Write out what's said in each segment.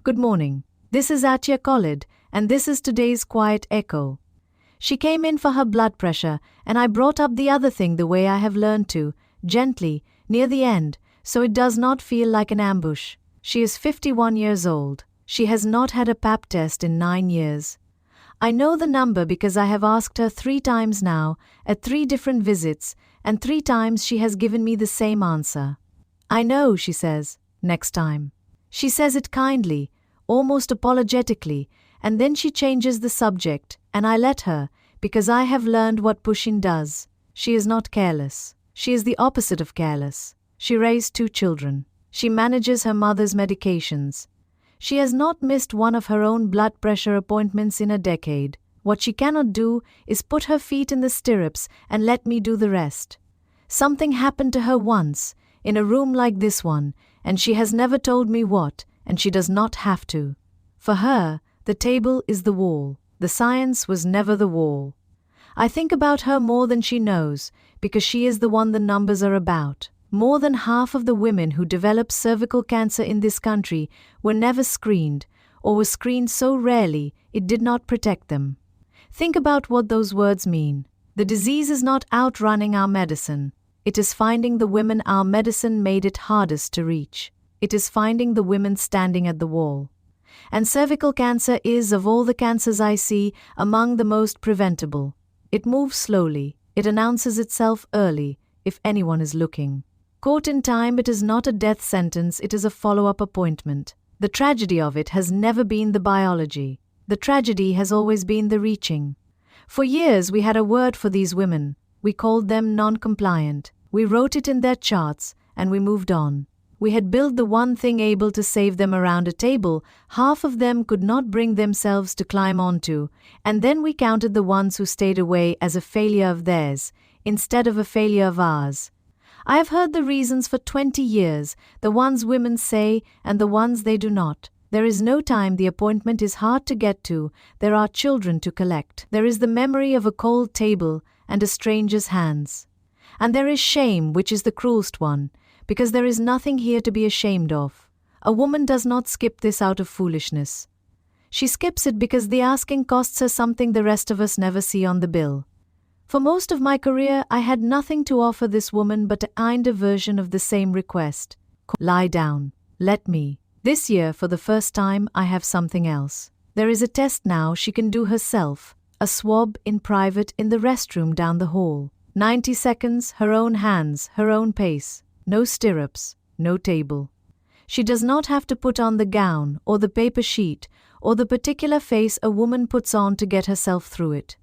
Good morning. This is Aisha Khalid, and this is today's quiet echo. She came in for her blood pressure, and I brought up the other thing the way I have learned to, gently, near the end, so it does not feel like an ambush. She is 51 years old. She has not had a pap test in 9 years. I know the number because I have asked her 3 times now, at 3 different visits, and 3 times she has given me the same answer. I know, she says, next time. She says it kindly, almost apologetically, and then she changes the subject, and I let her, because I have learned what pushing does. She is not careless. She is the opposite of careless. She raised 2 children. She manages her mother's medications. She has not missed one of her own blood pressure appointments in a decade. What she cannot do is put her feet in the stirrups and let me do the rest. Something happened to her once, in a room like this one, and she has never told me what, and she does not have to. For her, the table is the wall. The science was never the wall. I think about her more than she knows, because she is the one the numbers are about. More than half of the women who develop cervical cancer in this country were never screened, or were screened so rarely it did not protect them. Think about what those words mean. The disease is not outrunning our medicine. It is finding the women our medicine made it hardest to reach. It is finding the women standing at the wall. And cervical cancer is, of all the cancers I see, among the most preventable. It moves slowly. It announces itself early, if anyone is looking. Caught in time, it is not a death sentence, it is a follow-up appointment. The tragedy of it has never been the biology. The tragedy has always been the reaching. For years we had a word for these women. We called them non-compliant. We wrote it in their charts, and we moved on. We had built the one thing able to save them around a table half of them could not bring themselves to climb onto, and then we counted the ones who stayed away as a failure of theirs, instead of a failure of ours. I have heard the reasons for 20 years, the ones women say and the ones they do not. There is no time, the appointment is hard to get to, there are children to collect. There is the memory of a cold table and a stranger's hands. And there is shame, which is the cruelest one, because there is nothing here to be ashamed of. A woman does not skip this out of foolishness. She skips it because the asking costs her something the rest of us never see on the bill. For most of my career, I had nothing to offer this woman but a kinder version of the same request. Lie down. Let me. This year, for the first time, I have something else. There is a test now she can do herself. A swab in private in the restroom down the hall. 90 seconds, her own hands, her own pace. No stirrups, no table. She does not have to put on the gown or the paper sheet or the particular face a woman puts on to get herself through it.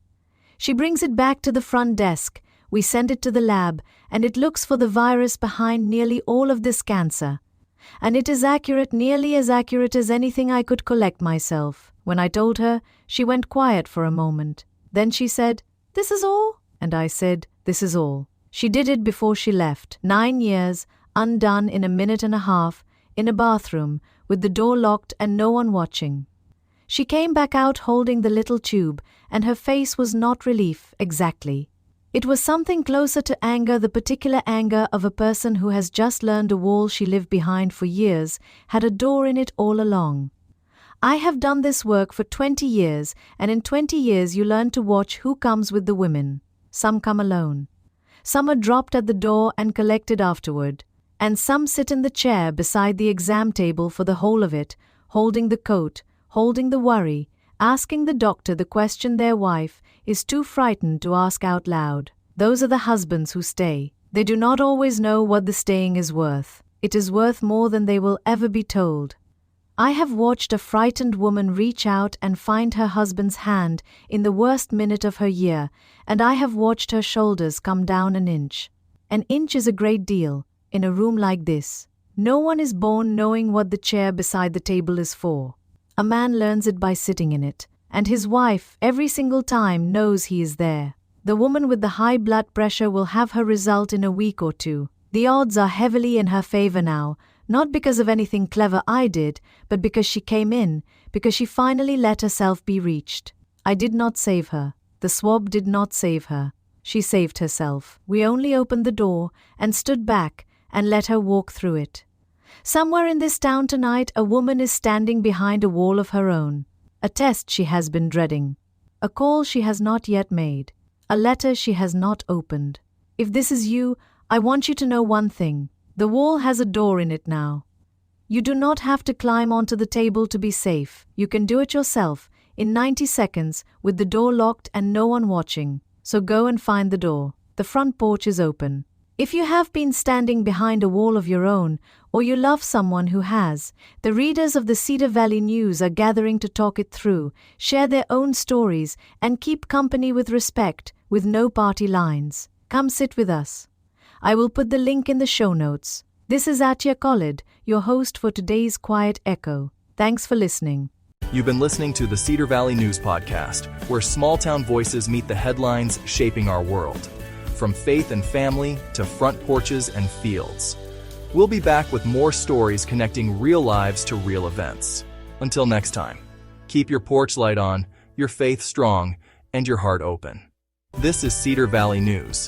She brings it back to the front desk, we send it to the lab, and it looks for the virus behind nearly all of this cancer. And it is accurate, nearly as accurate as anything I could collect myself. When I told her, she went quiet for a moment. Then she said, "This is all?" And I said, "This is all." She did it before she left. 9 years, undone in a minute and a half, in a bathroom, with the door locked and no one watching. She came back out holding the little tube, and her face was not relief, exactly. It was something closer to anger, the particular anger of a person who has just learned a wall she lived behind for years had a door in it all along. I have done this work for 20 years, and in 20 years you learn to watch who comes with the women. Some come alone. Some are dropped at the door and collected afterward, and some sit in the chair beside the exam table for the whole of it, holding the coat, holding the worry, asking the doctor the question their wife is too frightened to ask out loud. Those are the husbands who stay. They do not always know what the staying is worth. It is worth more than they will ever be told. I have watched a frightened woman reach out and find her husband's hand in the worst minute of her year, and I have watched her shoulders come down an inch. An inch is a great deal, in a room like this. No one is born knowing what the chair beside the table is for. A man learns it by sitting in it, and his wife, every single time, knows he is there. The woman with the high blood pressure will have her result in a week or 2. The odds are heavily in her favor now, not because of anything clever I did, but because she came in, because she finally let herself be reached. I did not save her. The swab did not save her. She saved herself. We only opened the door and stood back and let her walk through it. Somewhere in this town tonight, a woman is standing behind a wall of her own. A test she has been dreading. A call she has not yet made. A letter she has not opened. If this is you, I want you to know one thing. The wall has a door in it now. You do not have to climb onto the table to be safe. You can do it yourself, in 90 seconds, with the door locked and no one watching. So go and find the door. The front porch is open. If you have been standing behind a wall of your own, or you love someone who has, the readers of the Cedar Valley News are gathering to talk it through, share their own stories, and keep company with respect, with no party lines. Come sit with us. I will put the link in the show notes. This is Aisha Khalid, your host for today's Quiet Echo. Thanks for listening. You've been listening to the Cedar Valley News Podcast, where small-town voices meet the headlines shaping our world. From faith and family to front porches and fields. We'll be back with more stories connecting real lives to real events. Until next time, keep your porch light on, your faith strong, and your heart open. This is Cedar Valley News.